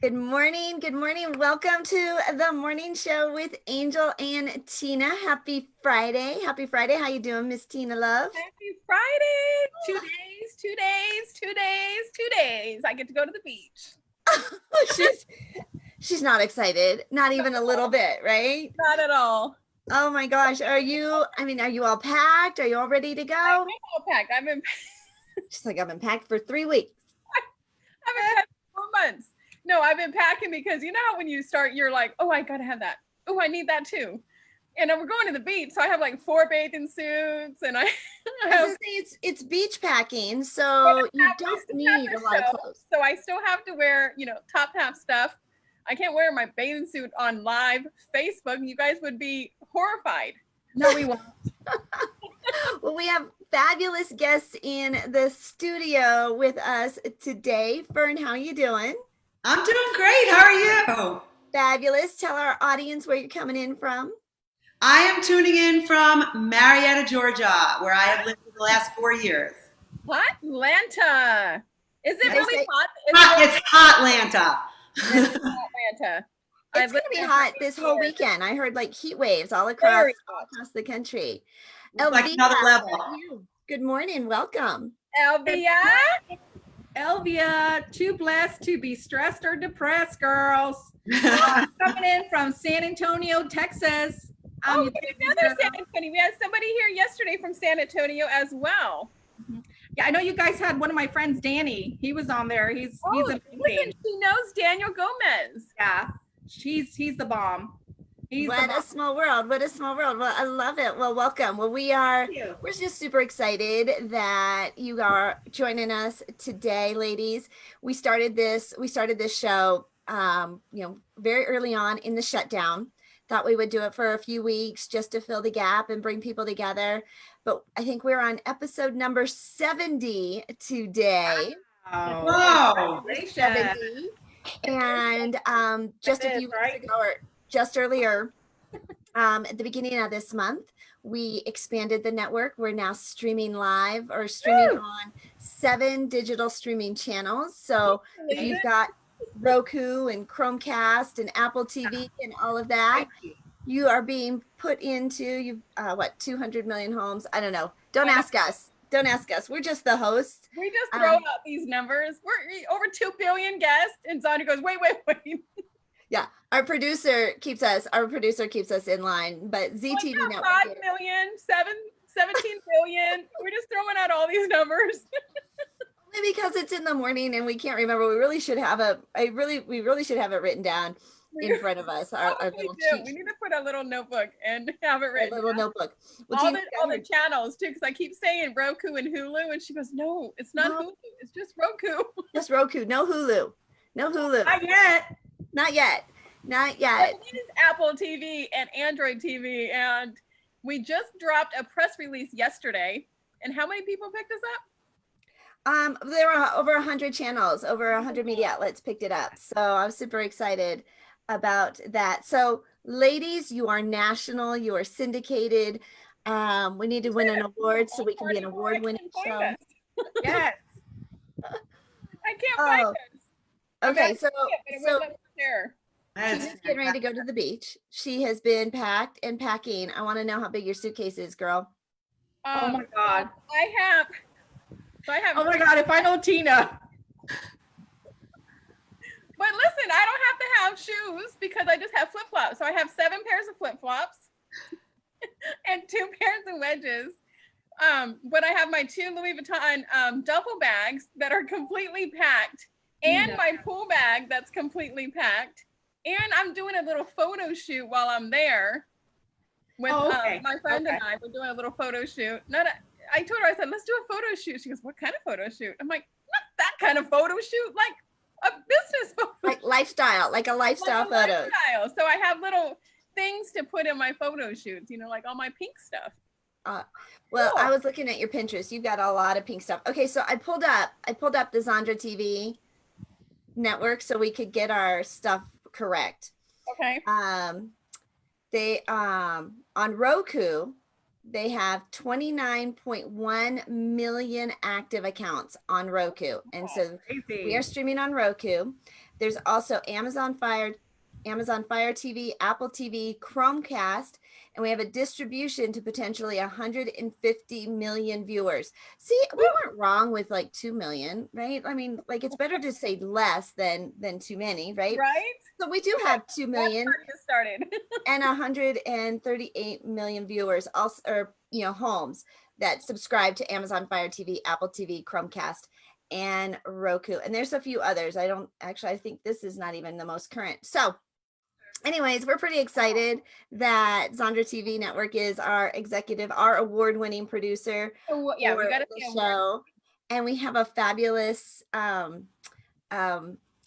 Good morning. Good morning. Welcome to the morning show with Angel and Tina. Happy Friday. Happy Friday. How you doing, Miss Tina Love? Happy Friday. 2 days, 2 days, 2 days, 2 days. I get to go to the beach. she's she's not excited. Not even a little bit, right? Not at all. Oh my gosh. Are you all packed? Are you all ready to I'm go? all packed. She's like, I've been packed for 3 weeks. I've been packed for 4 months. No, I've been packing because you know how when you start, you're like, oh, I gotta have that. Oh, I need that too. And we're going to the beach, so I have like 4 bathing suits, and I have, it's beach packing, so you don't need a lot of clothes. So I still have to wear, top half stuff. I can't wear my bathing suit on live Facebook. You guys would be horrified. No, we won't. Well, we have fabulous guests in the studio with us today. Fern, how are you doing? I'm doing great. How are you? Fabulous. Tell our audience where you're coming in from. I am tuning in from Marietta, Georgia, where I have lived for the last 4 years. Hotlanta. Is it really hot? It's Hotlanta. It's Hotlanta. It's going to be hot this whole weekend. I heard like heat waves all across the country. Elvia, like another level. Good morning. Welcome. Elvia, too blessed to be stressed or depressed, girls. Coming in from San Antonio, Texas. Another San Antonio. We had somebody here yesterday from San Antonio as well. Yeah, I know you guys had one of my friends, Danny. He was on there. He's amazing. Listen, she knows Daniel Gomez. Yeah, he's the bomb. What a small world. What a small world. Well, I love it. Well, welcome. Well, we're just super excited that you are joining us today, ladies. We started this show, very early on in the shutdown. Thought we would do it for a few weeks just to fill the gap and bring people together. But I think we're on episode number 70 today. Wow. 70. And just a few weeks ago, or just earlier, at the beginning of this month, we expanded the network. We're now streaming live or streaming on 7 digital streaming channels. So if you've got Roku and Chromecast and Apple TV and all of that, you are being put into 200 million homes. I don't know. Don't ask us. We're just the hosts. We just throw out these numbers. We're over 2 billion guests, and Zandra goes, wait. Yeah, our producer keeps us in line, but ZTV Network. 5 million, 17 billion. We're just throwing out all these numbers. Only because it's in the morning and we can't remember. We really should have it written down in front of us. Our little cheat. We need to put a little notebook and have it written. A little notebook. Well, all the channels too, because I keep saying Roku and Hulu, and she goes, "No, it's not Hulu. It's just Roku." Just Roku. No Hulu. Not yet. It is Apple TV and Android TV, and we just dropped a press release yesterday. And how many people picked us up? There were over 100 channels, over 100 media outlets picked it up. So I was super excited about that. So ladies, you are national, you are syndicated. We need to win an award so we can be an award-winning show. Yes. I can't find this. Okay, so she's just getting ready to go to the beach. She has been packed and packing. I want to know how big your suitcase is, girl. Oh my God. I have. Oh my God, if I know Tina. But listen, I don't have to have shoes because I just have flip-flops. So I have 7 pairs of flip-flops and 2 pairs of wedges. But I have my 2 Louis Vuitton duffel bags that are completely packed, and my pool bag that's completely packed. And I'm doing a little photo shoot while I'm there with my friend and I. We're doing a little photo shoot. I told her, I said, let's do a photo shoot. She goes, what kind of photo shoot? I'm like, not that kind of photo shoot, like a business photo. Like a lifestyle photo. So I have little things to put in my photo shoots, like all my pink stuff. Well, cool. I was looking at your Pinterest. You've got a lot of pink stuff. Okay, so I pulled up the Zandra TV network so we could get our stuff correct. Okay. They on Roku, they have 29.1 million active accounts on Roku. And so we are streaming on Roku. There's also Amazon Fire TV, Apple TV, Chromecast, and we have a distribution to potentially 150 million viewers. See, we weren't wrong with like 2 million, right? I mean, like it's better to say less than too many, right? Right? So we do have 2 million Started. and 138 million viewers, also, or homes that subscribe to Amazon Fire TV, Apple TV, Chromecast, and Roku. And there's a few others. I think this is not even the most current. So anyways, we're pretty excited that Zondra TV Network is our award-winning producer. Oh, yeah, we got to the show. And we have a fabulous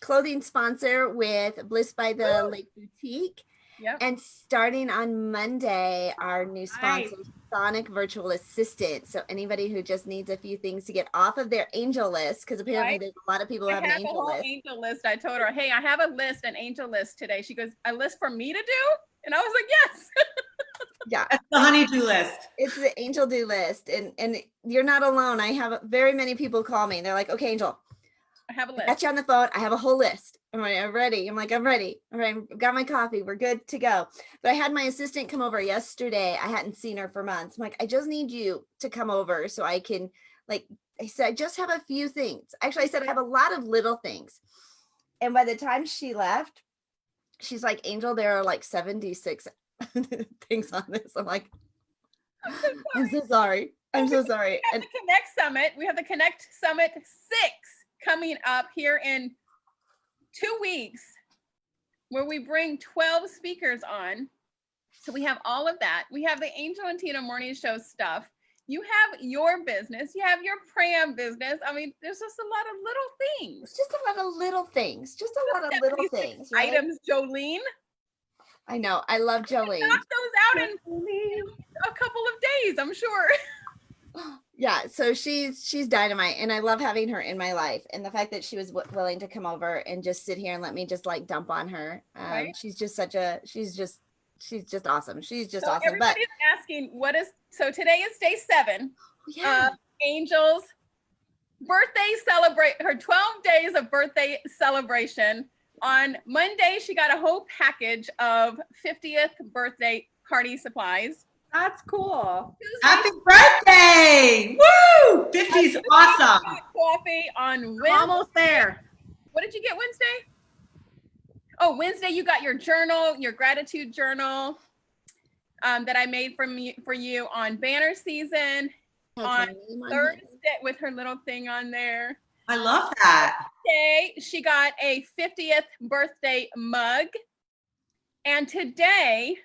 clothing sponsor with Bliss by the Lake Boutique. Yep. And starting on Monday, our new sponsor, Sonic Virtual Assistant. So anybody who just needs a few things to get off of their angel list, because apparently there's a lot of people who have an angel list. Angel list. I told her, hey, I have an angel list today. She goes, a list for me to do? And I was like, yes. Yeah. That's the honey-do list. It's the angel do list. And you're not alone. I have very many people call me. They're like, okay, Angel, I have a list. I got you on the phone. I have a whole list. I'm ready. I'm like, I'm ready. All right, got my coffee. We're good to go. But I had my assistant come over yesterday. I hadn't seen her for months. I'm like, I just need you to come over so I can, like, I said, I just have a few things. Actually, I said I have a lot of little things. And by the time she left, she's like, Angel, there are like 76 things on this. I'm like, I'm so sorry. I'm so sorry. We have the Connect Summit. We have the Connect Summit 6 coming up here in 2 weeks, where we bring 12 speakers on. So we have all of that. We have the Angel and Tina Morning Show stuff. You have your business. You have your pram business. I mean, there's just a lot of little things. Just a lot of little things. Just a lot of little things. Right? Items, Jolene. I know. I love Jolene. Knock those out in a couple of days, I'm sure. Yeah, so she's dynamite, and I love having her in my life, and the fact that she was willing to come over and just sit here and let me just like dump on her. Right. She's just awesome. She's just awesome. Everybody's asking, so today is day 7. Yeah. Angel's birthday her 12 days of birthday celebration. On Monday, she got a whole package of 50th birthday party supplies. That's cool. Happy birthday! Woo! 50's awesome. Coffee on Wednesday. Almost there. What did you get Wednesday? Oh, Wednesday you got your journal, your gratitude journal that I made for you on banner season. On Thursday with her little thing on there. I love that. Today she got a 50th birthday mug. And today,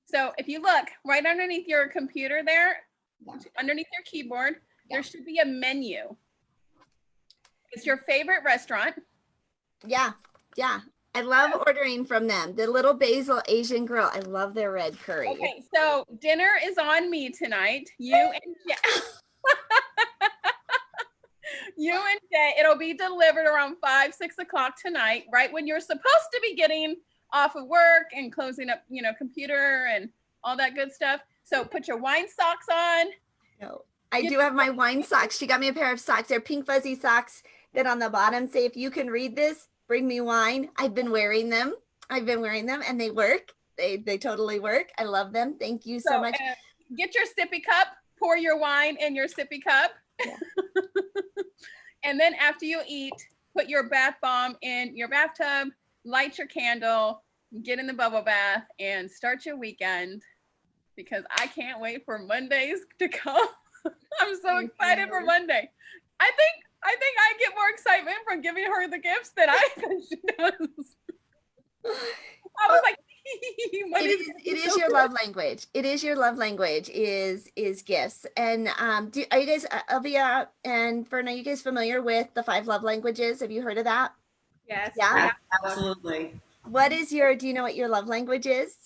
so if you look right underneath your computer there, underneath your keyboard, there should be a menu. It's your favorite restaurant. Yeah. I love ordering from them. The Little Basil Asian Grill. I love their red curry. Okay, so dinner is on me tonight. You and Jay. It'll be delivered around 5, 6 o'clock tonight, right when you're supposed to be getting off of work and closing up, computer and all that good stuff. So put your wine socks on. No, I do have my wine socks. She got me a pair of socks. They're pink fuzzy socks that on the bottom say, if you can read this, bring me wine. I've been wearing them and they work. They totally work. I love them. Thank you so much. Get your sippy cup, pour your wine in your sippy cup. Yeah. And then after you eat, put your bath bomb in your bathtub, light your candle, get in the bubble bath, and start your weekend, because I can't wait for Mondays to come. I'm so excited for Monday. I think I get more excitement from giving her the gifts than she does. I was like, it is your love language. It is your love language is gifts. And are you guys, Elvia and Fern, are you guys familiar with the 5 love languages? Have you heard of that? Yes. Yeah. Absolutely. Do you know what your love language is?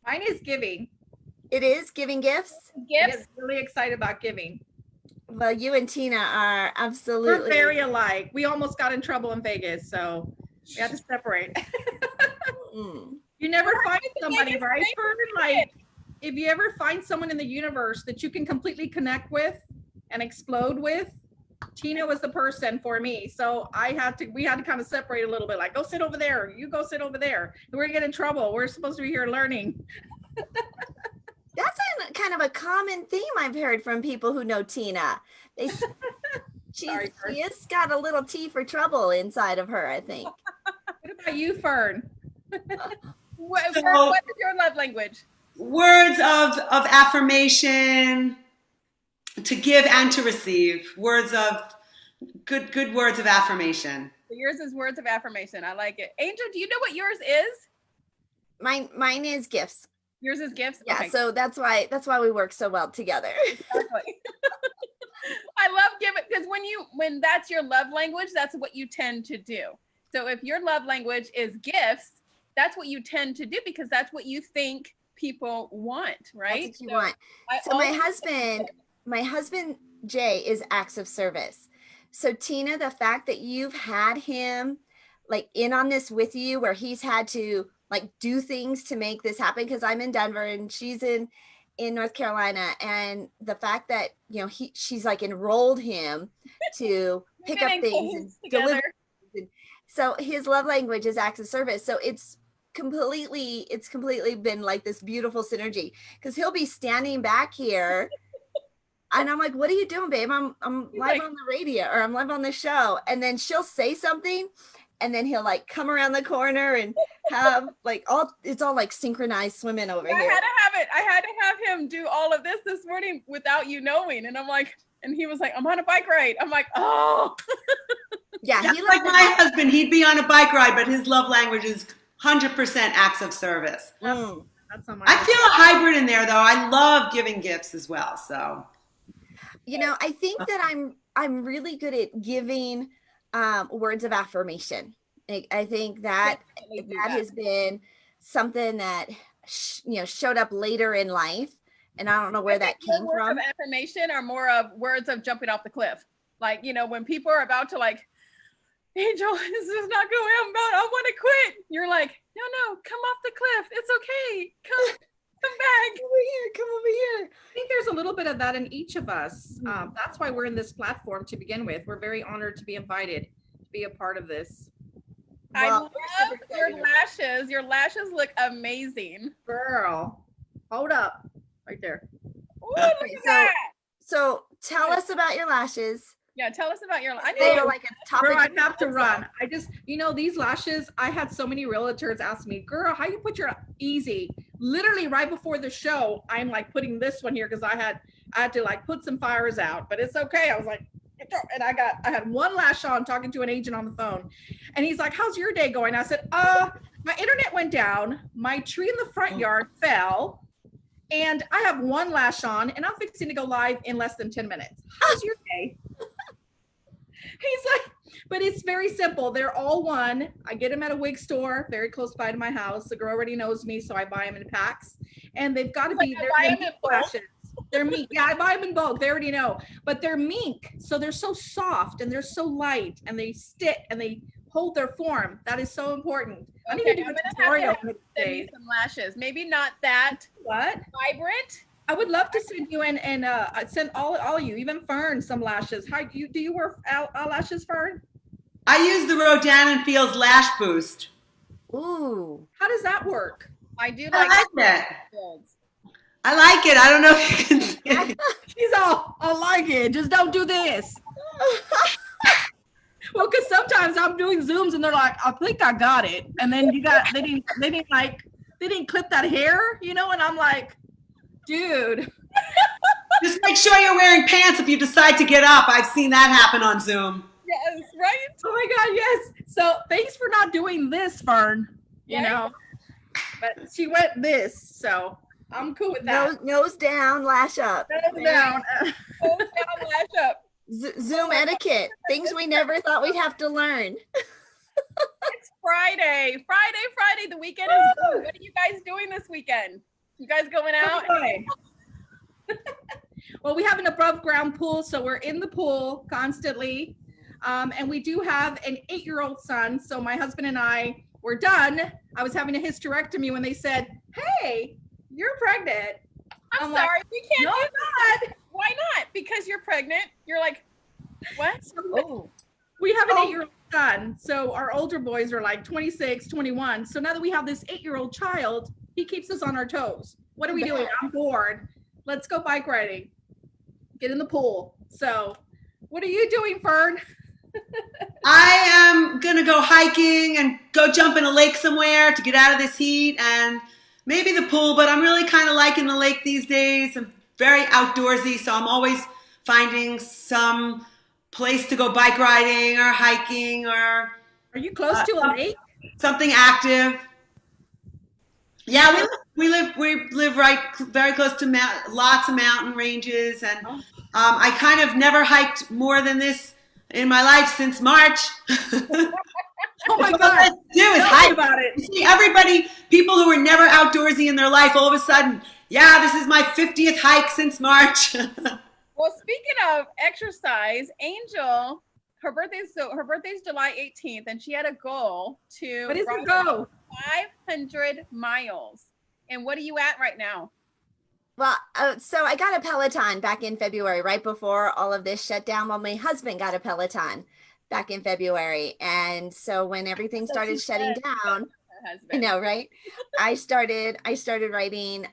Mine is giving. It is giving gifts? Gifts. Really excited about giving. Well, you and Tina are absolutely. We're very alike. We almost got in trouble in Vegas, so we had to separate. You never find somebody, right? Like, if you ever find someone in the universe that you can completely connect with and explode with, Tina was the person for me. So we had to kind of separate a little bit, like, go sit over there. You go sit over there. We're gonna get in trouble. We're supposed to be here learning. That's kind of a common theme I've heard from people who know Tina. She has got a little T for trouble inside of her, I think. What about you, Fern? What is your love language? Words of affirmation, to give and to receive. Words of good words of affirmation. So yours is words of affirmation. I like it. Angel, do you know what yours is? Mine is gifts. Yours is gifts. Yeah, okay. so that's why we work so well together. Exactly. I love giving, because when that's your love language, that's what you tend to do. So if your love language is gifts, that's what you tend to do because that's what you think people want, right? That's what you want. So my husband Jay is acts of service. So Tina, the fact that you've had him like in on this with you, where he's had to like do things to make this happen, because I'm in Denver and she's in North Carolina, and the fact that she's like enrolled him to pick up things and deliver. So his love language is acts of service. So it's completely been like this beautiful synergy, because he'll be standing back here and I'm like, what are you doing, babe? I'm live on the radio, or I'm live on the show. And then she'll say something and then he'll like come around the corner and have like it's all like synchronized swimming over here. I had to have him do all of this morning without you knowing. And I'm like, and he was like, I'm on a bike ride. I'm like, oh. Yeah. That's like my husband. He'd be on a bike ride, but his love language is 100% acts of service. Mm. That's on my I feel a hybrid in there though. I love giving gifts as well. So, I think that I'm really good at giving words of affirmation. I think that has been something that showed up later in life, and I don't know where that came words from. Of affirmation are more of words of jumping off the cliff. Like, when people are about to like, Angel, this is not going I want to quit. You're like, no, come off the cliff. It's okay. Come back. Come over here. I think there's a little bit of that in each of us. That's why we're in this platform to begin with. We're very honored to be invited to be a part of this. I love your lashes. Your lashes look amazing. Girl, hold up. Right there. Ooh, look at that. So tell us about your lashes. Yeah, tell us about your lashes. They are like a topic. Girl, I have to run. I just, these lashes, I had so many realtors ask me, girl, how you put your easy? Literally right before the show, I'm like putting this one here because I had to like put some fires out, but it's okay. I was like, and I had one lash on talking to an agent on the phone, and he's like, how's your day going? I said, my internet went down, my tree in the front yard fell, and I have one lash on, and I'm fixing to go live in less than 10 minutes. How's your day? He's like, but it's very simple. They're all one. I get them at a wig store very close by to my house. The girl already knows me, so I buy them in packs, and they've got to be they're mink lashes. They're mink. Yeah, I buy them in bulk. They already know, but they're mink, so they're so soft and they're so light, and they stick and they hold their form. That is so important. I need to do a tutorial. Send me some lashes. Maybe not that vibrant. I would love to send you and send all of you, even Fern, some lashes. How do you wear lashes, Fern? I use the Rodan & Fields Lash Boost. Ooh. How does that work? I do I like it. I like it. I don't know if you can see it. She's all, I like it. Just don't do this. Well, because sometimes I'm doing Zooms and they're like, I think I got it. And then they didn't clip that hair, and I'm like, dude. Just make sure you're wearing pants if you decide to get up. I've seen that happen on Zoom. Yes, right? Oh my God, yes. So thanks for not doing this, Fern. But she went this, so I'm cool with that. Nose down, lash up. Nose down. Nose down, lash up. Zoom etiquette. Things we never thought we'd have to learn. It's Friday. Friday. The weekend is good. What are you guys doing this weekend? You guys going out? Okay. Well, we have an above ground pool, so we're in the pool constantly. And we do have an 8-year-old son. So my husband and I were done. I was having a hysterectomy when they said, hey, you're pregnant. I'm sorry, we can't no, do I'm that. Why not? Because you're pregnant. You're like, What? Oh, We have an 8-year-old son. So our older boys are like 26, 21. So now that we have this 8-year-old child, he keeps us on our toes. What are we doing? I'm bored. Let's go bike riding. Get in the pool. So what are you doing, Fern? I am gonna go hiking and go jump in a lake somewhere to get out of this heat, and maybe the pool, but I'm really kind of liking the lake these days. I'm very outdoorsy, so I'm always finding some place to go bike riding or hiking or Are you close to a lake? something active. Yeah, we live right very close to lots of mountain ranges, and I kind of never hiked more than this in my life since March. Oh my That's all I God. do is Tell me hike. about it. You see, everybody, people who were never outdoorsy in their life, all of a sudden, yeah, this is my 50th hike since March. Well, speaking of exercise, Angel, her birthday's July 18th, and she had a goal to What is run your goal? 500 miles. And what are you at right now? well, so I got a Peloton back in February, right before all of this shut down. Well, my husband got a Peloton back in February. And so when everything started shutting down, Her I husband. know, right? I started writing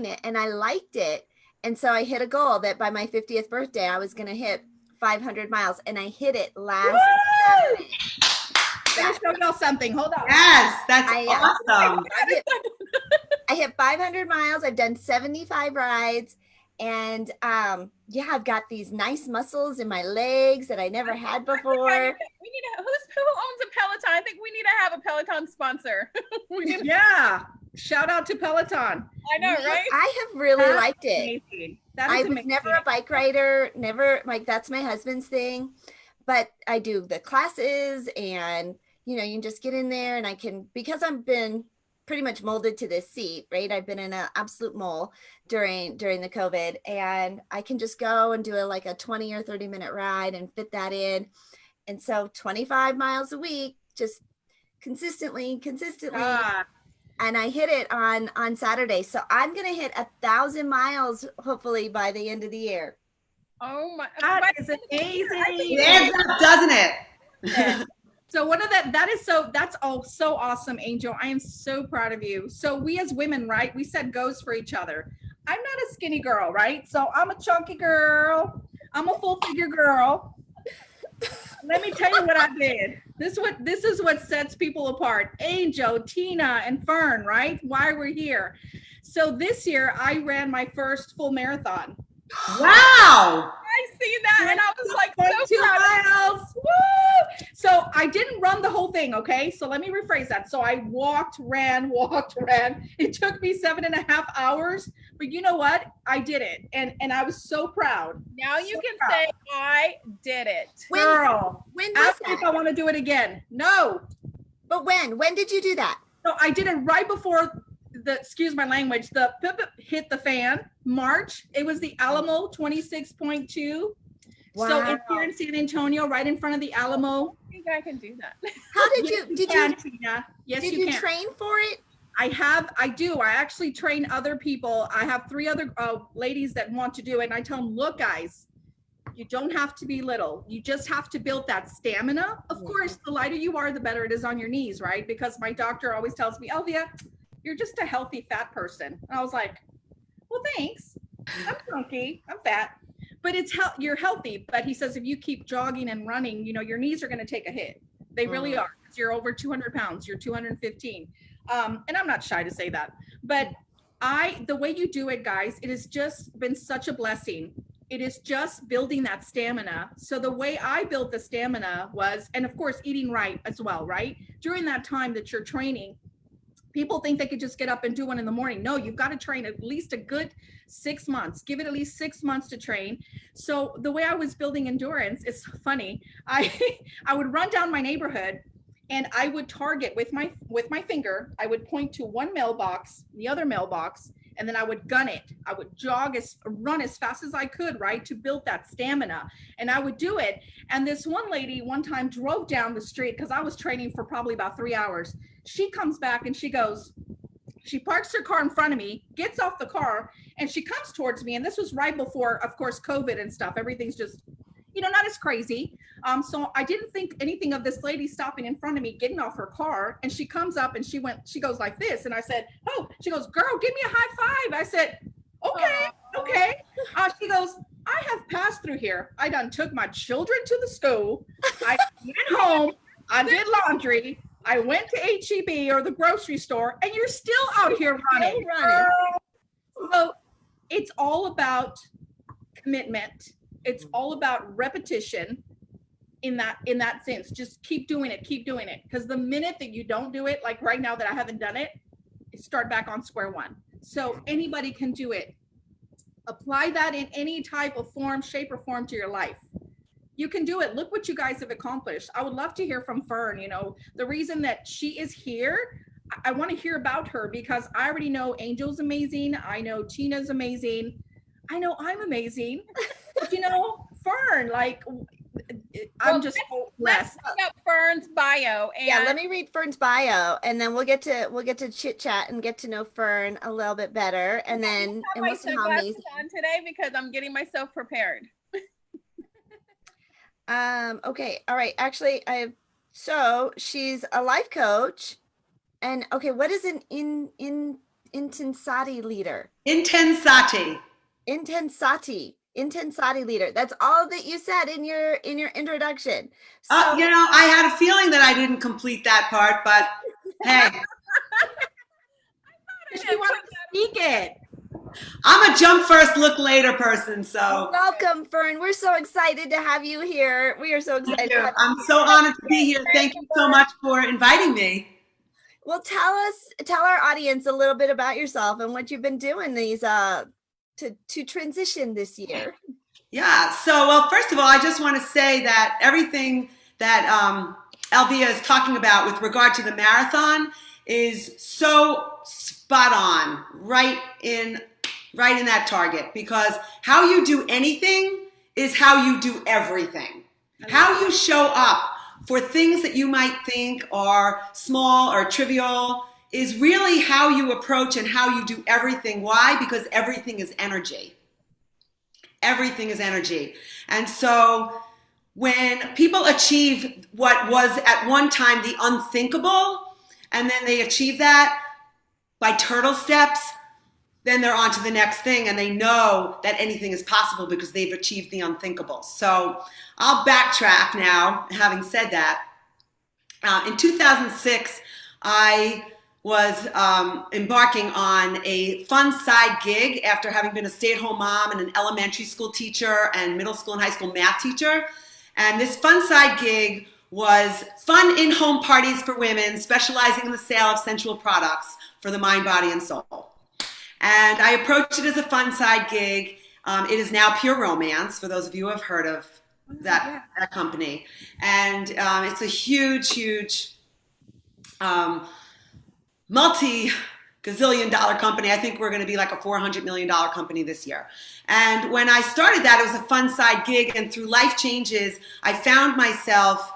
it and I liked it. And so I hit a goal that by my 50th birthday, I was going to hit 500 miles, and I hit it last Saturday. Let me show y'all something. Hold on. Yes, that's I, awesome. I hit 500 miles. I've done 75 rides, and yeah, I've got these nice muscles in my legs that I never had before. We need to, who owns a Peloton? I think we need to have a Peloton sponsor. We need- Yeah. Shout out to Peloton. I know, right? I have really That's liked it. amazing. That I is was amazing. never a bike rider, never, like, that's my husband's thing. But I do the classes, and you know, you can just get in there, and I can, because I've been pretty much molded to this seat, right? I've been in an absolute mole during the COVID, and I can just go and do like a 20 or 30-minute ride and fit that in. And so 25 miles a week, just consistently. Ah, And I hit it on Saturday. So I'm going to hit 1,000 miles, hopefully by the end of the year. Oh my! that is It amazing. adds up, doesn't it? So one of that's all so awesome, Angel. I am so proud of you. So we as women, right? We set goals for each other. I'm not a skinny girl, right? So I'm a chunky girl. I'm a full figure girl. Let me tell you what I did. This is what sets people apart. Angel, Tina, and Fern, right? Why we're here. So this year I ran my first full marathon. Wow. I see that, and I was like, 2 so proud. miles. Woo! So I didn't run the whole thing. Okay. So let me rephrase that. So I walked, ran. It took me 7.5 hours, but you know what? I did it. And I was so proud. Now you So can proud. say, I did it. Girl, When was ask me if I that? want to do it again. No. But when did you do that? So I did it right before excuse my language, the hit the fan. March. It was the Alamo 26.2. So it's here in San Antonio, right in front of the Alamo. I think I can do that. How did you can, Tina. Yes, did you you can. train for it? I do. I actually train other people. I have 3 other ladies that want to do it. And I tell them, look, guys, you don't have to be little. You just have to build that stamina. Of course, the lighter you are, the better it is on your knees, right? Because my doctor always tells me, Elvia, you're just a healthy fat person. And I was like, well, thanks. I'm chunky. I'm fat. But you're healthy. But he says, if you keep jogging and running, you know, your knees are going to take a hit. They really are. You're over 200 pounds. You're 215. And I'm not shy to say that. But the way you do it, guys, it has just been such a blessing. It is just building that stamina. So the way I built the stamina was, and of course, eating right as well, right? During that time that you're training, people think they could just get up and do one in the morning. No, you've got to train at least a good 6 months. Give it at least 6 months to train. So the way I was building endurance is funny. I would run down my neighborhood and I would target with my finger. I would point to one mailbox, the other mailbox, and then I would gun it. I would run as fast as I could, right, to build that stamina. And I would do it. And this one lady one time drove down the street because I was training for probably about 3 hours. She comes back and she parks her car in front of me, gets off the car, and she comes towards me. And this was right before, of course, COVID and stuff. Everything's just, not as crazy. So I didn't think anything of this lady stopping in front of me, getting off her car, and she comes up and she goes like this, and I said, "Oh," she goes, "Girl, give me a high five." I said, "Okay, okay." She goes, "I have passed through here. I done took my children to the school. I went home. I did laundry. I went to HEB or the grocery store, and you're still out here running." So it's all about commitment. It's all about repetition in that sense. Just keep doing it, because the minute that you don't do it, like right now that I haven't done it, start back on square one. So anybody can do it. Apply that in any type of form, shape, or form to your life. You can do it. Look what you guys have accomplished. I would love to hear from Fern. The reason that she is here, I want to hear about her, because I already know Angel's amazing. I know Tina's amazing. I know I'm amazing. But Fern, like, I'm just so blessed. Let's look up Fern's bio. And Yeah, let me read Fern's bio, and then we'll get to chit chat and get to know Fern a little bit better, and then my we'll see how sunglasses amazing. on today because I'm getting myself prepared. Okay, all right. Actually, so she's a life coach, and okay, what is an intensati leader? Intensati. Intensati leader. That's all that you said in your introduction. So, I had a feeling that I didn't complete that part, but hey. She wanted to speak it. I'm a jump first, look later person, so. Welcome, Fern. We're so excited to have you here. We are so excited. I'm so honored to be here. Thank you so much for inviting me. Well, tell our audience a little bit about yourself and what you've been doing these to transition this year. Yeah. So, well, first of all, I just want to say that everything that Elvia is talking about with regard to the marathon is so spot on, right in that target, because how you do anything is how you do everything. How you show up for things that you might think are small or trivial is really how you approach and how you do everything. Why? Because everything is energy. Everything is energy. And so when people achieve what was at one time the unthinkable, and then they achieve that by turtle steps, then they're on to the next thing, and they know that anything is possible because they've achieved the unthinkable. So I'll backtrack now, having said that. In 2006, I was embarking on a fun side gig after having been a stay-at-home mom and an elementary school teacher and middle school and high school math teacher. And this fun side gig was fun in-home parties for women, specializing in the sale of sensual products for the mind, body, and soul. And I approached it as a fun side gig. It is now Pure Romance, for those of you who have heard of that company. And it's a huge multi-gazillion dollar company. I think we're going to be like a $400 million company this year. And when I started that, it was a fun side gig. And through life changes, I found myself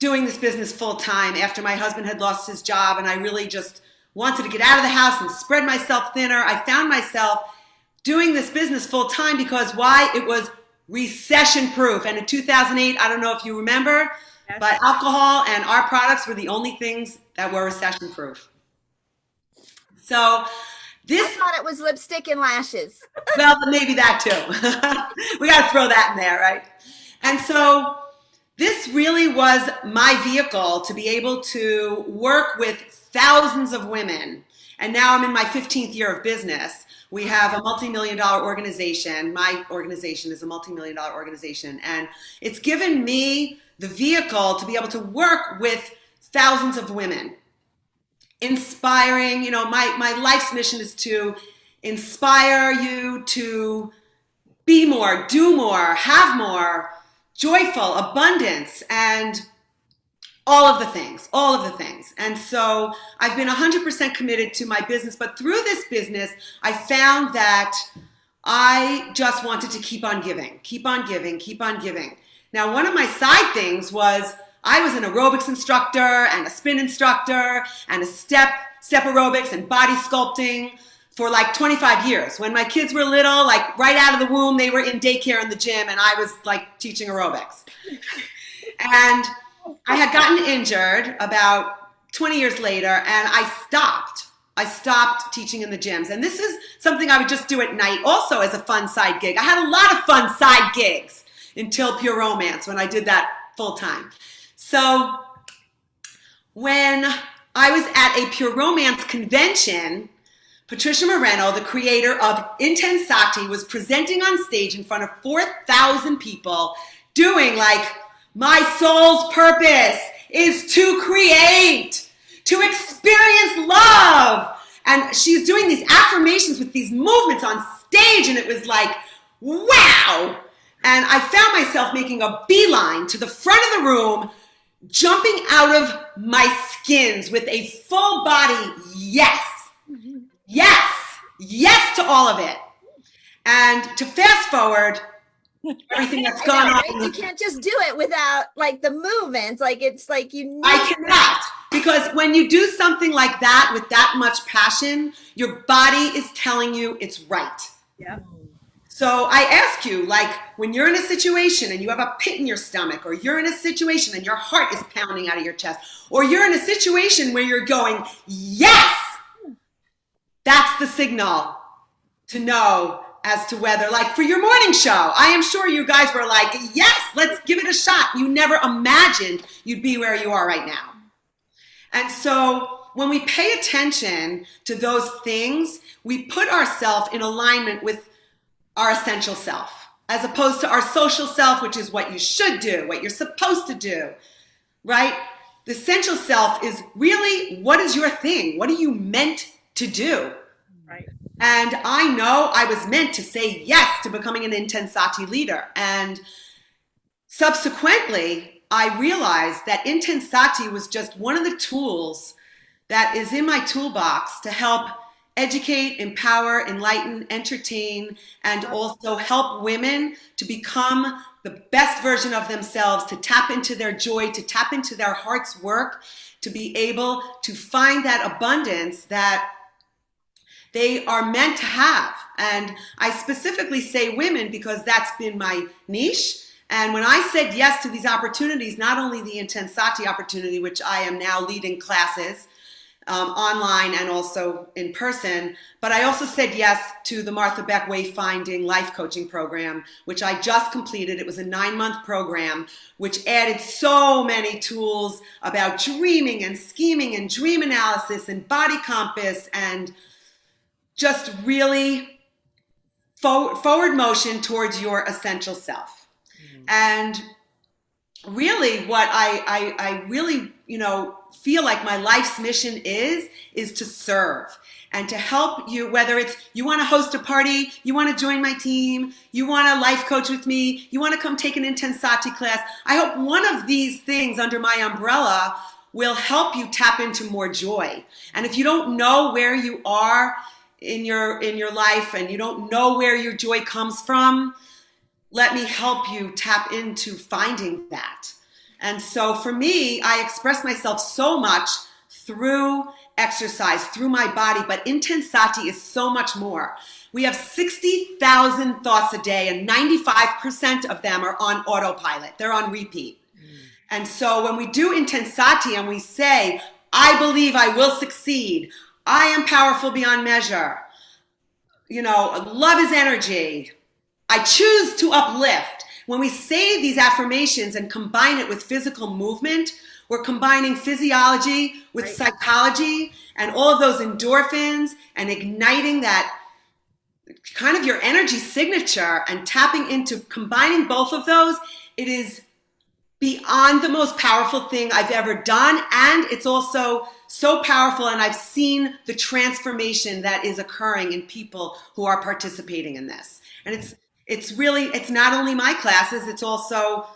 doing this business full time after my husband had lost his job, and I really just wanted to get out of the house and spread myself thinner. I found myself doing this business full time because why? It was recession proof. And in 2008, I don't know if you remember, but alcohol and our products were the only things that were recession proof. So this, I thought it was lipstick and lashes. well, maybe that too. We got to throw that in there, right? And so this really was my vehicle to be able to work with thousands of women. And now I'm in my 15th year of business. We have a multi-million-dollar organization. My organization is a multi-million-dollar organization. And it's given me the vehicle to be able to work with thousands of women. Inspiring, my life's mission is to inspire you to be more, do more, have more, joyful, abundance, and all of the things. And so I've been 100% committed to my business, but through this business, I found that I just wanted to keep on giving. Now, one of my side things was I was an aerobics instructor and a spin instructor and a step aerobics and body sculpting for like 25 years. When my kids were little, like right out of the womb, they were in daycare in the gym, and I was like teaching aerobics. And I had gotten injured about 20 years later, and I stopped. I stopped teaching in the gyms. And this is something I would just do at night also as a fun side gig. I had a lot of fun side gigs until Pure Romance, when I did that full time. So when I was at a Pure Romance convention, Patricia Moreno, the creator of Intensati, was presenting on stage in front of 4,000 people doing like, my soul's purpose is to create, to experience love. And she's doing these affirmations with these movements on stage, and it was like, wow. And I found myself making a beeline to the front of the room, jumping out of my skins with a full body yes. Yes, yes to all of it. And to fast forward, everything that's gone on. Right? You can't just do it without like the movements. Like it's like you need I cannot. Because when you do something like that with that much passion, your body is telling you it's right. Yeah. So I ask you, like when you're in a situation and you have a pit in your stomach, or you're in a situation and your heart is pounding out of your chest, or you're in a situation where you're going, yes, that's the signal to know as to whether, like for your morning show, I am sure you guys were like, yes, let's give it a shot. You never imagined you'd be where you are right now. And so when we pay attention to those things, we put ourselves in alignment with our essential self, as opposed to our social self, which is what you should do, what you're supposed to do, right? The essential self is really, what is your thing? What are you meant to do? Right. And I know I was meant to say yes to becoming an Intensati leader. And subsequently, I realized that Intensati was just one of the tools that is in my toolbox to help educate, empower, enlighten, entertain, and also help women to become the best version of themselves, to tap into their joy, to tap into their heart's work, to be able to find that abundance that they are meant to have. And I specifically say women because that's been my niche. And when I said yes to these opportunities, not only the Intensati opportunity, which I am now leading classes online and also in person, but I also said yes to the Martha Beck Wayfinding Life Coaching Program, which I just completed. It was a 9-month program, which added so many tools about dreaming and scheming and dream analysis and body compass and just really forward motion towards your essential self. Mm-hmm. And really what I really, feel like my life's mission is to serve and to help you, whether it's you want to host a party, you want to join my team, you want to life coach with me, you want to come take an Intensati class. I hope one of these things under my umbrella will help you tap into more joy. And if you don't know where you are in your life and you don't know where your joy comes from, let me help you tap into finding that. And so for me, I express myself so much through exercise, through my body, but Intensati is so much more. We have 60,000 thoughts a day, and 95% of them are on autopilot. They're on repeat. And so when we do Intensati and we say, I believe I will succeed, I am powerful beyond measure, love is energy, I choose to uplift. When we say these affirmations and combine it with physical movement, we're combining physiology with psychology and all of those endorphins and igniting that kind of your energy signature and tapping into combining both of those. It is beyond the most powerful thing I've ever done. And it's also so powerful. And I've seen the transformation that is occurring in people who are participating in this. And it's not only my classes, it's also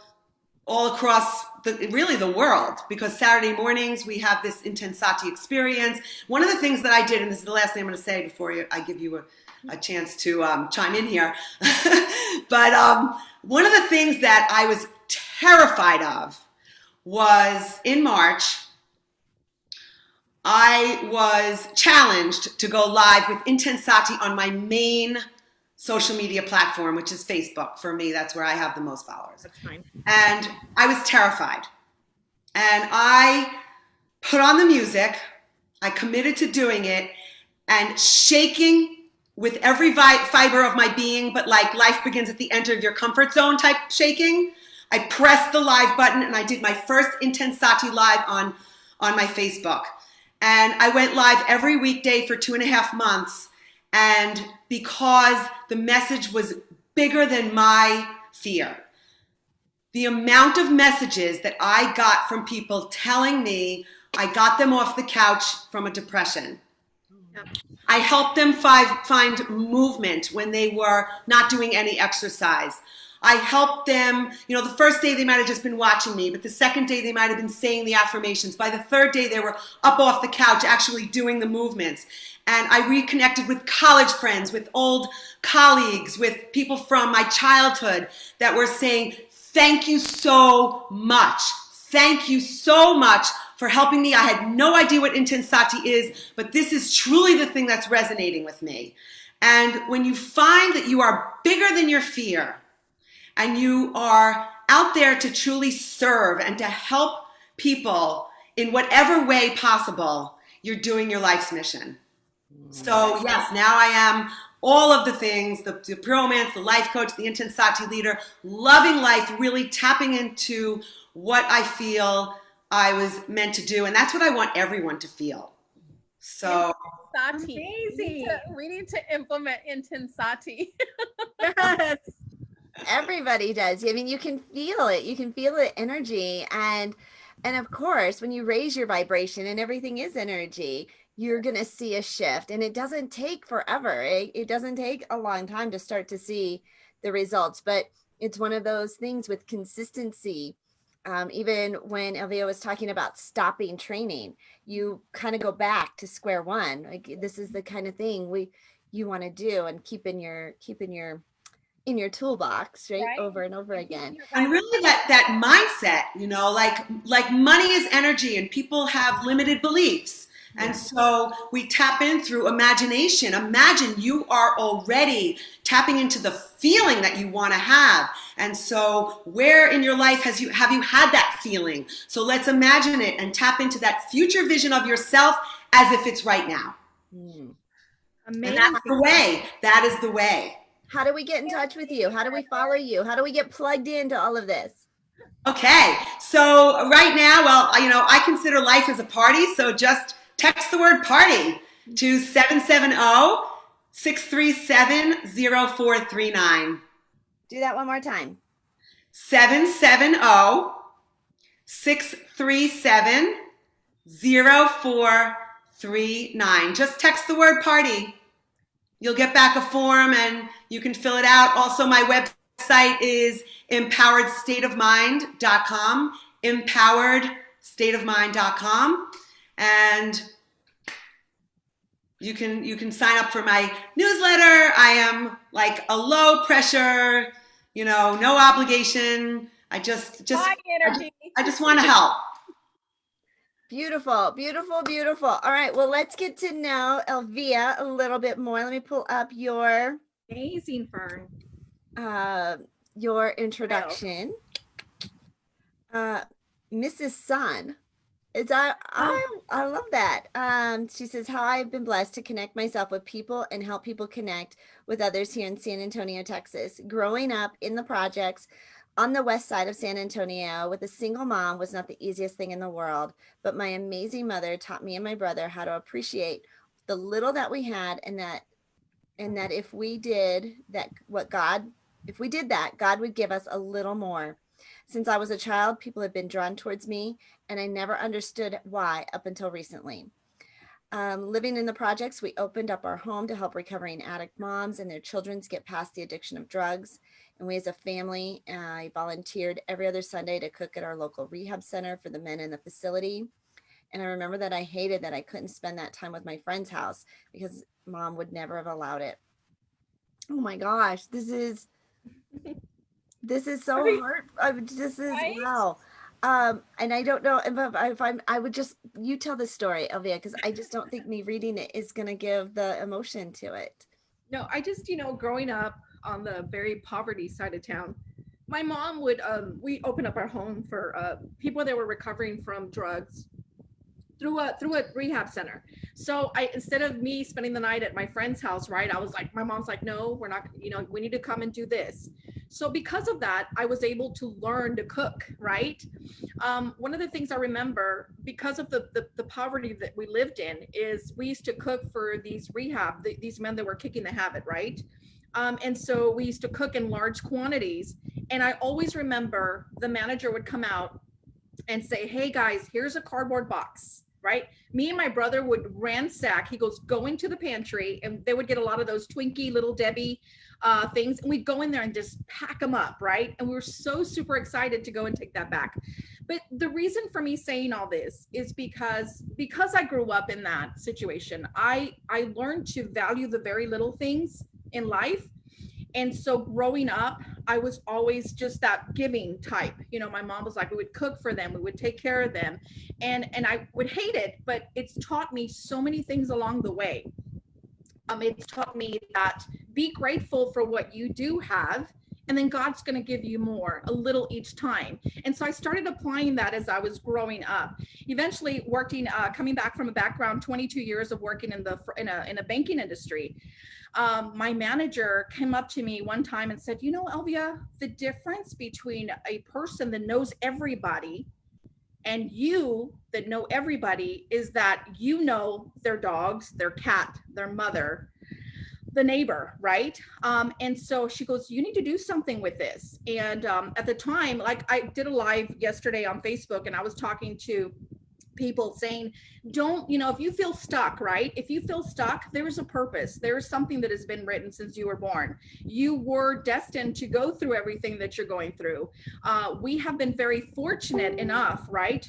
all across the world, because Saturday mornings we have this Intensati experience. One of the things that I did, and this is the last thing I'm going to say before I give you a chance to chime in here, but one of the things that I was terrified of was in March, I was challenged to go live with Intensati on my main social media platform, which is Facebook. For me, that's where I have the most followers. That's fine. And I was terrified. And I put on the music, I committed to doing it, and shaking with every fiber of my being, but like life begins at the enter of your comfort zone type shaking. I pressed the live button and I did my first Intensati live on my Facebook. And I went live every weekday for 2.5 months. And because the message was bigger than my fear, the amount of messages that I got from people telling me I got them off the couch from a depression. I helped them find movement when they were not doing any exercise. I helped them, the first day they might have just been watching me, but the second day they might have been saying the affirmations. By the third day, they were up off the couch actually doing the movements. And I reconnected with college friends, with old colleagues, with people from my childhood that were saying, thank you so much. Thank you so much for helping me. I had no idea what Intensati is, but this is truly the thing that's resonating with me. And when you find that you are bigger than your fear and you are out there to truly serve and to help people in whatever way possible, you're doing your life's mission. So yes, now I am all of the things, the romance, the life coach, the Intensati leader, loving life, really tapping into what I feel I was meant to do. And that's what I want everyone to feel. So amazing. We need to implement Intensati. Yes. Everybody does. I mean, you can feel it. You can feel the energy. And of course, when you raise your vibration and everything is energy, you're going to see a shift. And it doesn't take forever. It doesn't take a long time to start to see the results. But it's one of those things with consistency. Even when Elvia was talking about stopping training, you kind of go back to square one. Like, this is the kind of thing you want to do and keep in your toolbox, right? Over and over again. And really that mindset, like money is energy and people have limited beliefs. And so we tap in through imagination. Imagine you are already tapping into the feeling that you want to have. And so where in your life have you had that feeling? So let's imagine it and tap into that future vision of yourself as if it's right now. Amazing. And that's the way. That is the way. How do we get in touch with you? How do we follow you? How do we get plugged into all of this? Okay. So right now, well, I consider life as a party. So just text the word party to 770-637-0439. Do that one more time. 770-637-0439. Just text the word party. You'll get back a form and you can fill it out. Also, my website is empoweredstateofmind.com, empoweredstateofmind.com. And you can sign up for my newsletter. I am like a low pressure, no obligation. I just want to help. Beautiful, beautiful, beautiful. All right, well, let's get to know Elvia a little bit more. Let me pull up your amazing, Fern. Your introduction. Mrs. Sun. I love that. She says, how I've been blessed to connect myself with people and help people connect with others here in San Antonio, Texas. Growing up in the projects on the west side of San Antonio with a single mom was not the easiest thing in the world, but my amazing mother taught me and my brother how to appreciate the little that we had, and that if we did that, God would give us a little more. Since I was a child, people have been drawn towards me, and I never understood why up until recently. Living in the projects, we opened up our home to help recovering addict moms and their children get past the addiction of drugs. And we as a family, I volunteered every other Sunday to cook at our local rehab center for the men in the facility. And I remember that I hated that I couldn't spend that time with my friend's house because mom would never have allowed it. Oh my gosh, this is so hard. Wow. And I don't know if I would just, you tell the story, Elvia, because I just don't think me reading it is going to give the emotion to it. No, I just, growing up on the very poverty side of town, my mom would, we opened up our home for people that were recovering from drugs through a rehab center. So instead of me spending the night at my friend's house, right, I was like, my mom's like, no, we're not, we need to come and do this. So because of that, I was able to learn to cook, right? One of the things I remember, because of the poverty that we lived in, is we used to cook for these these men that were kicking the habit, right? And so we used to cook in large quantities. And I always remember the manager would come out and say, hey guys, here's a cardboard box, right? Me and my brother would ransack. He goes, go into the pantry, and they would get a lot of those Twinkie, Little Debbie things. And we'd go in there and just pack them up, right? And we were so super excited to go and take that back. But the reason for me saying all this is because I grew up in that situation. I learned to value the very little things in life. And so growing up, I was always just that giving type. My mom was like, we would cook for them, we would take care of them. And I would hate it, but it's taught me so many things along the way. It's taught me that be grateful for what you do have, and then God's going to give you more, a little each time. And so I started applying that as I was growing up. Eventually coming back from a background, 22 years of working in a banking industry. My manager came up to me one time and said, Elvia, the difference between a person that knows everybody and you that know everybody is that you know their dogs, their cat, their mother, the neighbor, right? And so she goes, you need to do something with this. And at the time, like I did a live yesterday on Facebook, and I was talking to people saying, don't, if you feel stuck, right? If you feel stuck, there is a purpose. There is something that has been written since you were born. You were destined to go through everything that you're going through. We have been very fortunate enough, right?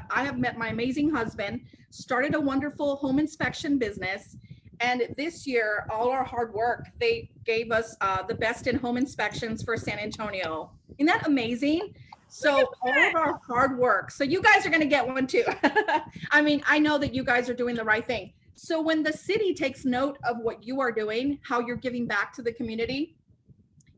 I have met my amazing husband, started a wonderful home inspection business. And this year, all our hard work, they gave us the best in home inspections for San Antonio. Isn't that amazing? So all of our hard work. So you guys are going to get one too. I mean, I know that you guys are doing the right thing. So when the city takes note of what you are doing, how you're giving back to the community,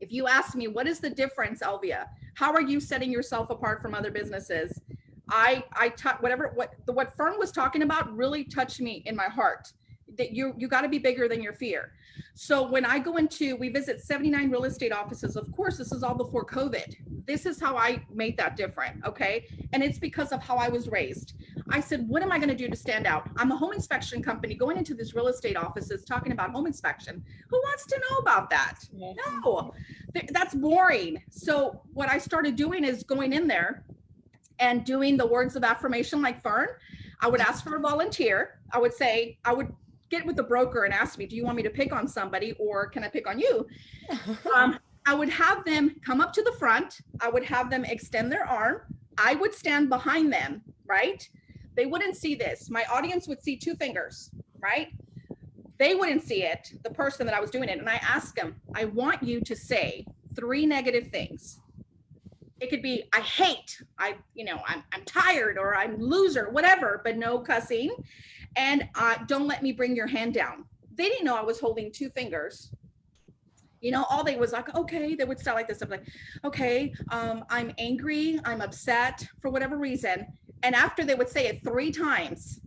if you ask me, what is the difference, Elvia? How are you setting yourself apart from other businesses? What Fern was talking about really touched me in my heart. That you got to be bigger than your fear. So when I go we visit 79 real estate offices. Of course, this is all before COVID. This is how I made that different. Okay. And it's because of how I was raised. I said, what am I going to do to stand out? I'm a home inspection company going into these real estate offices, talking about home inspection. Who wants to know about that? No, that's boring. So what I started doing is going in there and doing the words of affirmation like Fern. I would ask for a volunteer. I would get with the broker and ask me, do you want me to pick on somebody or can I pick on you? I would have them come up to the front. I would have them extend their arm. I would stand behind them, right? They wouldn't see this. My audience would see 2 fingers, right? They wouldn't see it, the person that I was doing it. And I asked them, I want you to say 3 negative things. It could be, I hate, I'm tired, or I'm loser, whatever, but no cussing. And don't let me bring your hand down. They didn't know I was holding 2 fingers. All they was like, okay, they would start like this. I'm like, okay, I'm angry, I'm upset for whatever reason. And after they would say it 3 times,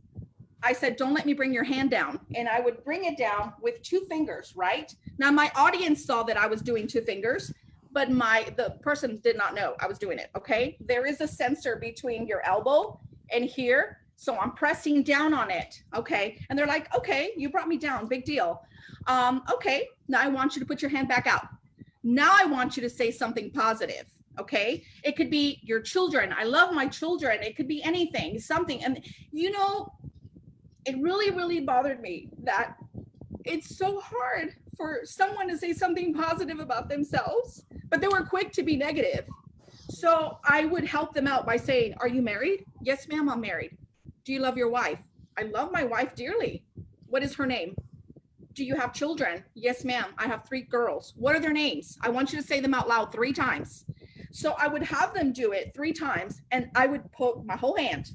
I said, don't let me bring your hand down. And I would bring it down with 2 fingers, right? Now my audience saw that I was doing 2 fingers, but the person did not know I was doing it, okay? There is a sensor between your elbow and here. So I'm pressing down on it, okay? And they're like, okay, you brought me down, big deal. Okay, now I want you to put your hand back out. Now I want you to say something positive, okay? It could be your children. I love my children. It could be anything, something. And it really, really bothered me that it's so hard for someone to say something positive about themselves, but they were quick to be negative. So I would help them out by saying, are you married? Yes, ma'am, I'm married. Do you love your wife? I love my wife dearly. What is her name? Do you have children? Yes, ma'am. I have 3 girls. What are their names? I want you to say them out loud 3 times. So I would have them do it 3 times and I would put my whole hand.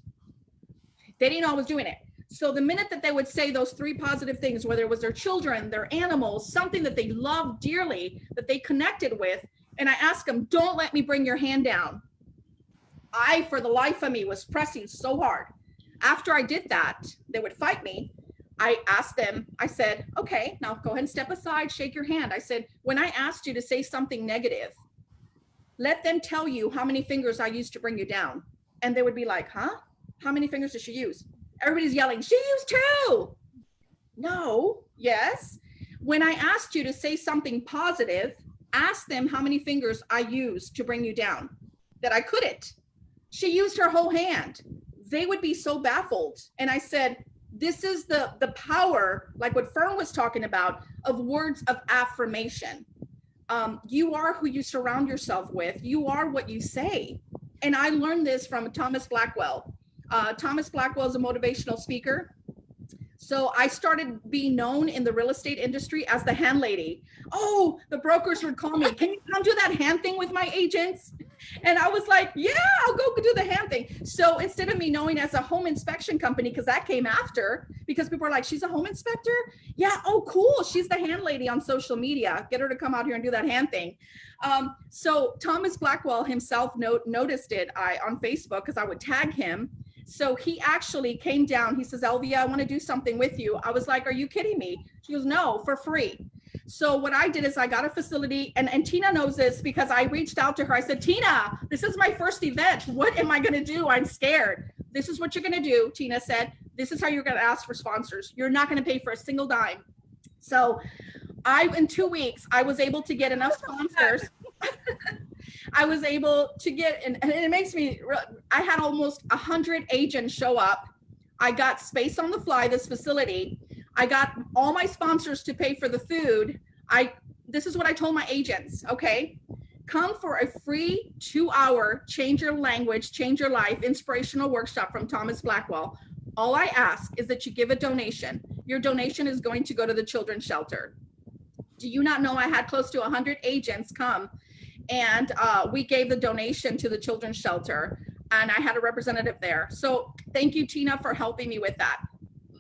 They didn't know I was doing it. So the minute that they would say those 3 positive things, whether it was their children, their animals, something that they loved dearly, that they connected with, and I asked them, don't let me bring your hand down. I, for the life of me, was pressing so hard. After I did that, they would fight me. I asked them, I said, okay, now go ahead and step aside, shake your hand. I said, when I asked you to say something negative, let them tell you how many fingers I used to bring you down. And they would be like, huh? How many fingers did she use? Everybody's yelling, she used 2. No, yes. When I asked you to say something positive, ask them how many fingers I used to bring you down, that I couldn't. She used her whole hand. They would be so baffled. And I said, this is the power, like what Fern was talking about, of words of affirmation. You are who you surround yourself with. You are what you say. And I learned this from Thomas Blackwell. Thomas Blackwell is a motivational speaker. So I started being known in the real estate industry as the hand lady. Oh, the brokers would call me, can you come do that hand thing with my agents? And I was like, yeah, I'll go do the hand thing. So instead of me knowing as a home inspection company, because that came after, because people are like, she's a home inspector? Yeah, oh, cool. She's the hand lady on social media. Get her to come out here and do that hand thing. So Thomas Blackwell himself noticed it on Facebook because I would tag him. So he actually came down. He says, Elvia, I want to do something with you. I was like, are you kidding me? She goes, no, for free. So what I did is I got a facility, and Tina knows this because I reached out to her. I said, Tina, this is my first event. What am I going to do? I'm scared. This is what you're going to do. Tina said, this is how you're going to ask for sponsors. You're not going to pay for a single dime. So in 2 weeks, I was able to get enough sponsors. I was able to get, and it makes me, I had almost 100 agents show up. I got space on the fly, this facility. I got all my sponsors to pay for the food. This is what I told my agents, okay? Come for a free 2-hour, change your language, change your life, inspirational workshop from Thomas Blackwell. All I ask is that you give a donation. Your donation is going to go to the children's shelter. Do you not know I had close to 100 agents come, and we gave the donation to the children's shelter, and I had a representative there. So thank you, Tina, for helping me with that.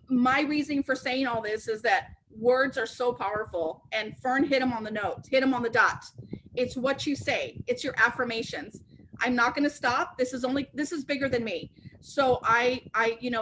My reasoning for saying all this is that words are so powerful, and Fern hit them on the note, hit them on the dot. It's what you say. It's your affirmations. I'm not going to stop. This is bigger than me. So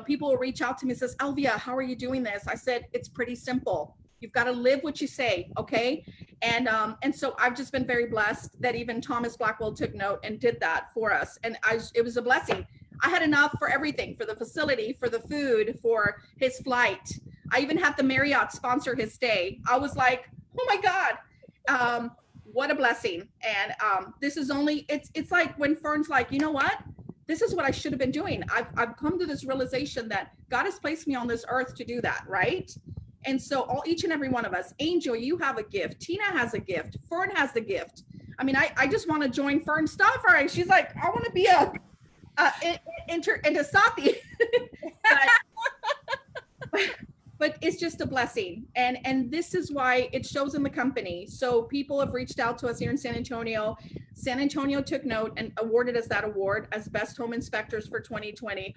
people will reach out to me and says, Elvia, how are you doing this? I said, it's pretty simple. You've got to live what you say. Okay. And so I've just been very blessed that even Thomas Blackwell took note and did that for us. And it was a blessing. I had enough for everything, for the facility, for the food, for his flight. I even had the Marriott sponsor his stay. I was like, oh my God, what a blessing. And this is only, it's like when Fern's like, you know what? This is what I should have been doing. I've come to this realization that God has placed me on this earth to do that, right? And so each and every one of us, Angel, you have a gift. Tina has a gift. Fern has the gift. I mean, I just want to join Fern's stuff. All right. She's like, I want to be into Sathi. But it's just a blessing. And this is why it shows in the company. So people have reached out to us here in San Antonio. San Antonio took note and awarded us that award as best home inspectors for 2020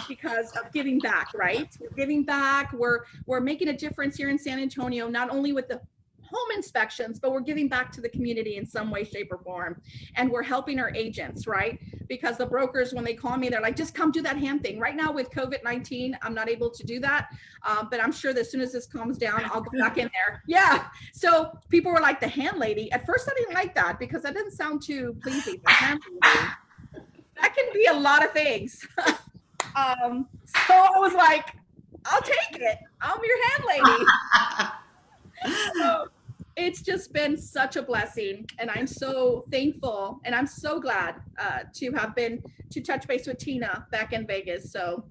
because of giving back, right? We're giving back. We're making a difference here in San Antonio, not only with the home inspections, but we're giving back to the community in some way, shape, or form. And we're helping our agents, right? Because the brokers, when they call me, they're like, just come do that hand thing. Right now with COVID-19, I'm not able to do that. But I'm sure that as soon as this calms down, I'll go back in there. Yeah. So people were like, the hand lady. At first I didn't like that because that didn't sound too pleasing. The hand lady. That can be a lot of things. So I was like, I'll take it. I'm your hand lady. So it's just been such a blessing, and I'm so thankful, and I'm so glad to have been to touch base with Tina back in Vegas. So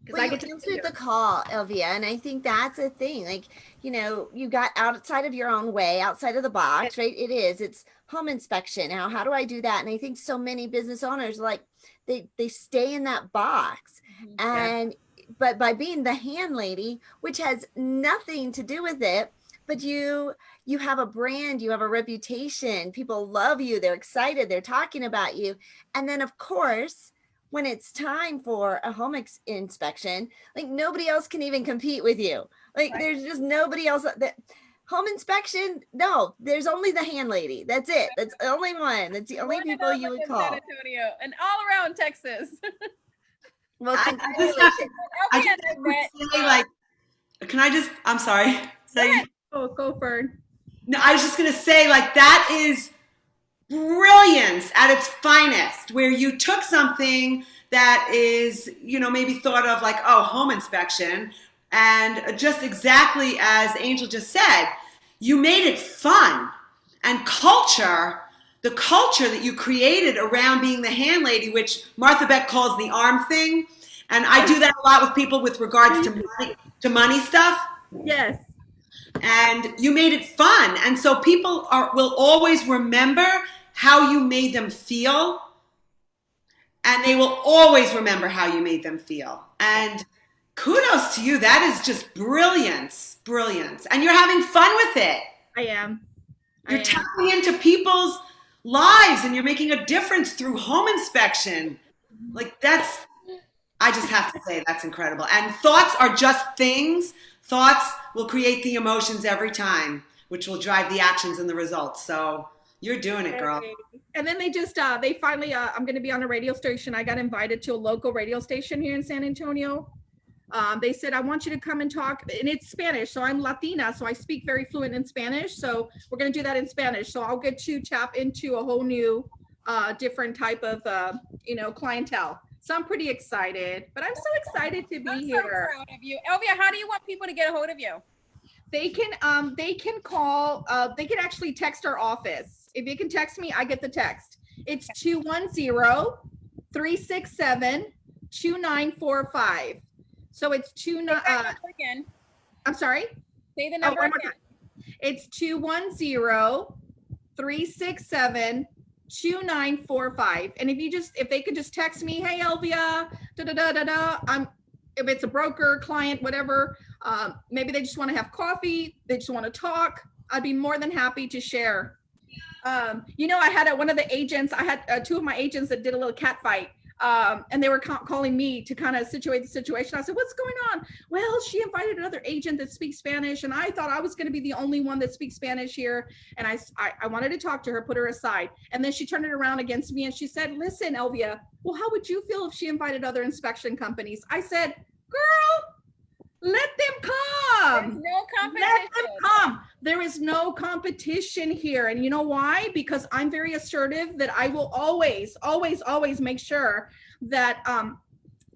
well, I get to answer the call, Elvia, and I think that's a thing. Like, you got outside of your own way, outside of the box, right? It's home inspection. Now, how do I do that? And I think so many business owners, like, they stay in that box, and but by being the hand lady, which has nothing to do with it, but you have a brand, you have a reputation, people love you, they're excited, they're talking about you. And then of course, when it's time for a home inspection, like nobody else can even compete with you. Like Right. there's just nobody else that home inspection. No, there's only the hand lady. That's it. That's the only one. That's the only One and people you only would in call. San Antonio and all around Texas. Well, I just congratulations. I just have to say, like, can I just, I'm sorry. Say, Go Fern. no, I was just going to say, like, that is brilliance at its finest, where you took something that is, you know, maybe thought of like, oh, home inspection, and just exactly as Angel just said, you made it fun and culture. The culture that you created around being the hand lady, which Martha Beck calls the arm thing, and I do that a lot with people with regards to money stuff. Yes. And you made it fun, and so people will always remember how you made them feel, and they will always remember how you made them feel. And kudos to you. That is just brilliance, and you're having fun with it. I am. You're tapping into people's lives, and you're making a difference through home inspection. Like, I just have to say, that's incredible. And thoughts are just things. Thoughts will create the emotions every time, which will drive the actions and the results. So you're doing it, girl. And then they finally, I'm going to be on a radio station. I got invited to a local radio station here in San Antonio. They said, I want you to come and talk, and it's Spanish. So I'm Latina, so I speak very fluent in Spanish. So we're going to do that in Spanish. So I'll get to tap into a whole new, different type of, clientele. So I'm pretty excited, but I'm so excited to be here. So proud of you. Elvia, how do you want people to get a hold of you? They can call, they can actually text our office. If you can text me, I get the text. It's 210-367-2945. So it's Again. I'm sorry. Say the number one more again. time. It's 210-367-2945. And if they could just text me, hey Elvia, if it's a broker, client, whatever, maybe they just want to have coffee, they just want to talk, I'd be more than happy to share. I had one of the agents, I had two of my agents that did a little cat fight. And they were calling me to kind of situate the situation. I said, what's going on? Well, she invited another agent that speaks Spanish, and I thought I was going to be the only one that speaks Spanish here. And I wanted to talk to her, put her aside. And then she turned it around against me and she said, listen, Elvia, well, how would you feel if she invited other inspection companies? I said, girl, let them come. There's no competition. Let them come. There is no competition here. And you know why? Because I'm very assertive that I will always, always, always make sure that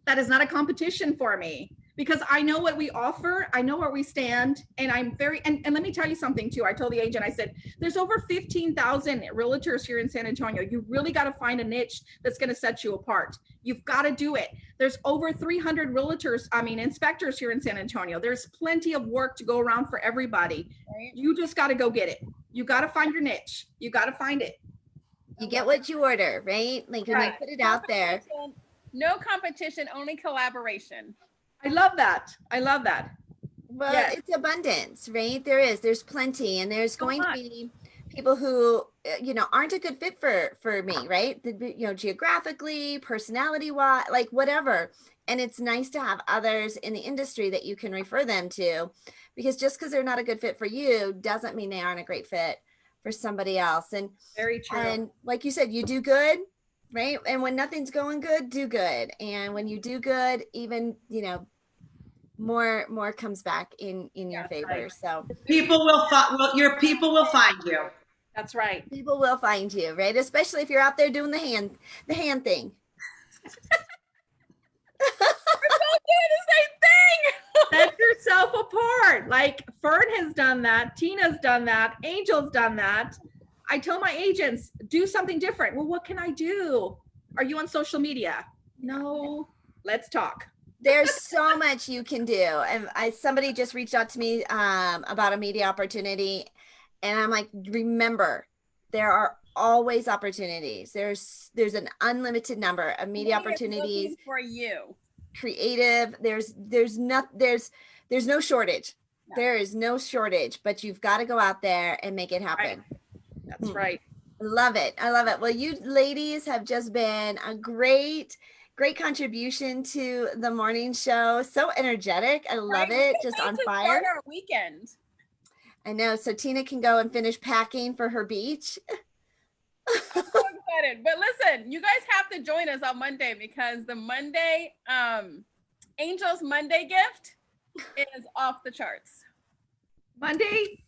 that is not a competition for me. Because I know what we offer, I know where we stand, and I'm very, and let me tell you something too. I told the agent, I said, there's over 15,000 realtors here in San Antonio. You really got to find a niche that's going to set you apart. You've got to do it. There's over 300 inspectors here in San Antonio. There's plenty of work to go around for everybody. Right. You just got to go get it. You got to find your niche. You got to find it. You get what you order, right? Like when you put it out there. No competition, only collaboration. I love that. Well, It's abundance, right? There's plenty, and there's going to be people who, aren't a good fit for me, right? Geographically, personality wise, like whatever. And it's nice to have others in the industry that you can refer them to, because just because they're not a good fit for you doesn't mean they aren't a great fit for somebody else. And very true. And like you said, you do good, right? And when nothing's going good, do good. And when you do good, even, more comes back in your favor. Right. So your people will find you. That's right. People will find you, right? Especially if you're out there doing the hand thing. We're both doing the same thing. Set yourself apart. Like Fern has done that. Tina's done that. Angel's done that. I tell my agents, do something different. Well, what can I do? Are you on social media? No. Let's talk. There's so much you can do. And somebody just reached out to me about a media opportunity. And I'm like, remember, there are always opportunities. There's an unlimited number of media opportunities for you. Creative. There's no shortage. There is no shortage, but you've got to go out there and make it happen. That's right. Love it. I love it. Well, you ladies have just been a great contribution to the morning show. So energetic. I love it. Just on fire. Start our weekend. I know. So Tina can go and finish packing for her beach. I'm so excited. But listen, you guys have to join us on Monday because the Monday, Angel's Monday gift is off the charts. Monday?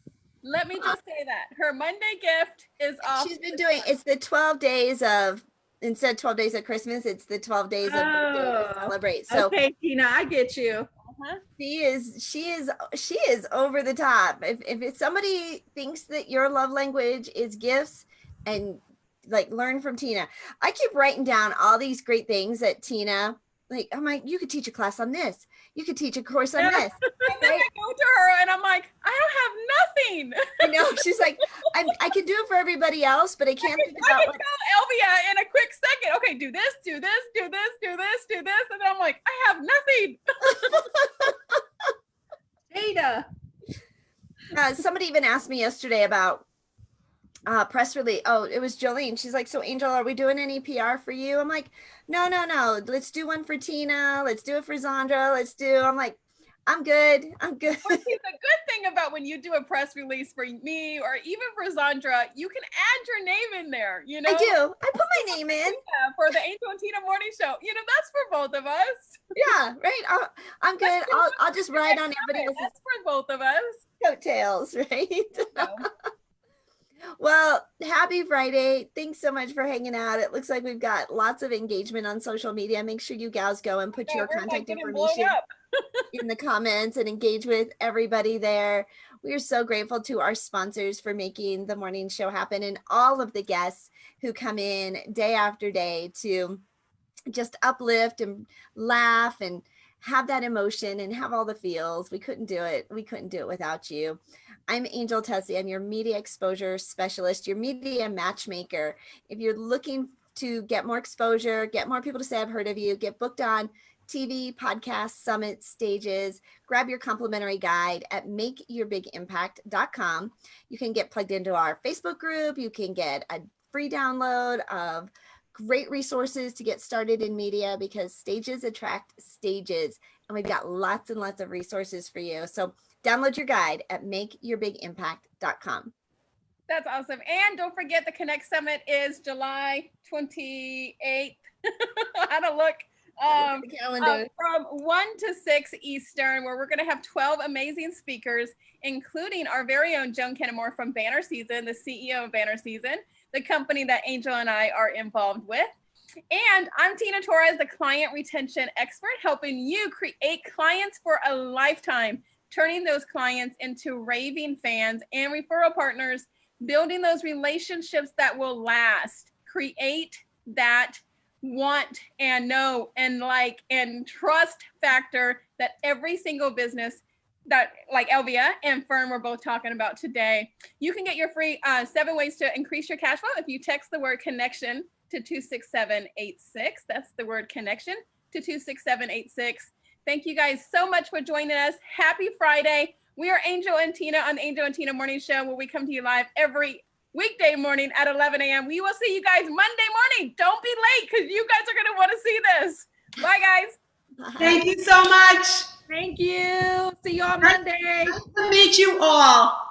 Let me just say that. Her Monday gift is off. She's been doing, it's the 12 days of, instead of 12 days of Christmas, it's the 12 days of birthday to celebrate. So okay, Tina, I get you. she is over the top. If somebody thinks that your love language is gifts, and like learn from Tina. I keep writing down all these great things that Tina, like, I'm like, you could teach a class on this. You could teach a course on this. And then I go to her and I'm like, I don't have nothing. I know. She's like, I can do it for everybody else, but I can't think I about can what. tell Elvia in a quick second. Okay, do this, do this, do this, do this, do this. And then I'm like, I have nothing. Ada. Somebody even asked me yesterday about press release. Oh, it was Jolene. She's like, so Angel, are we doing any PR for you? I'm like, no. Let's do one for Tina. Let's do it for Zandra. I'm like, I'm good. Well, see, the good thing about when you do a press release for me or even for Zandra, you can add your name in there, you know? I do. I put my name in. Yeah, for the Angel and Tina morning show. You know, that's for both of us. Yeah, right. I'm good. I'll just ride on everybody else's That's for both of us. coattails, right? So. Well, happy Friday. Thanks so much for hanging out. It looks like we've got lots of engagement on social media. Make sure you gals go and put your contact information in the comments and engage with everybody there. We are so grateful to our sponsors for making the morning show happen and all of the guests who come in day after day to just uplift and laugh and have that emotion and have all the feels. We couldn't do it. We couldn't do it without you. I'm Angel Tuccy. I'm your media exposure specialist, your media matchmaker. If you're looking to get more exposure, get more people to say I've heard of you, get booked on TV, podcasts, summits, stages, grab your complimentary guide at makeyourbigimpact.com. You can get plugged into our Facebook group. You can get a free download of great resources to get started in media because stages attract stages. And we've got lots and lots of resources for you. So download your guide at makeyourbigimpact.com. That's awesome. And don't forget the Connect Summit is July 28th. I had to look. From 1 to 6 Eastern, where we're going to have 12 amazing speakers, including our very own Joan Kennemore from Banner Season, the CEO of Banner Season, the company that Angel and I are involved with. And I'm Tina Torres, the client retention expert, helping you create clients for a lifetime, turning those clients into raving fans and referral partners, building those relationships that will last, create that want and know and like and trust factor that every single business that like Elvia and Fern were both talking about today. You can get your free 7 ways to increase your cash flow if you text the word connection to 26786. That's the word connection to 26786. Thank you guys so much for joining us. Happy Friday. We are Angel and Tina on the Angel and Tina Morning Show, where we come to you live every weekday morning at 11 a.m. We will see you guys Monday morning. Don't be late because you guys are going to want to see this. Bye, guys. Bye. Thank you so much. Thank you. See you on Monday. Nice to meet you all.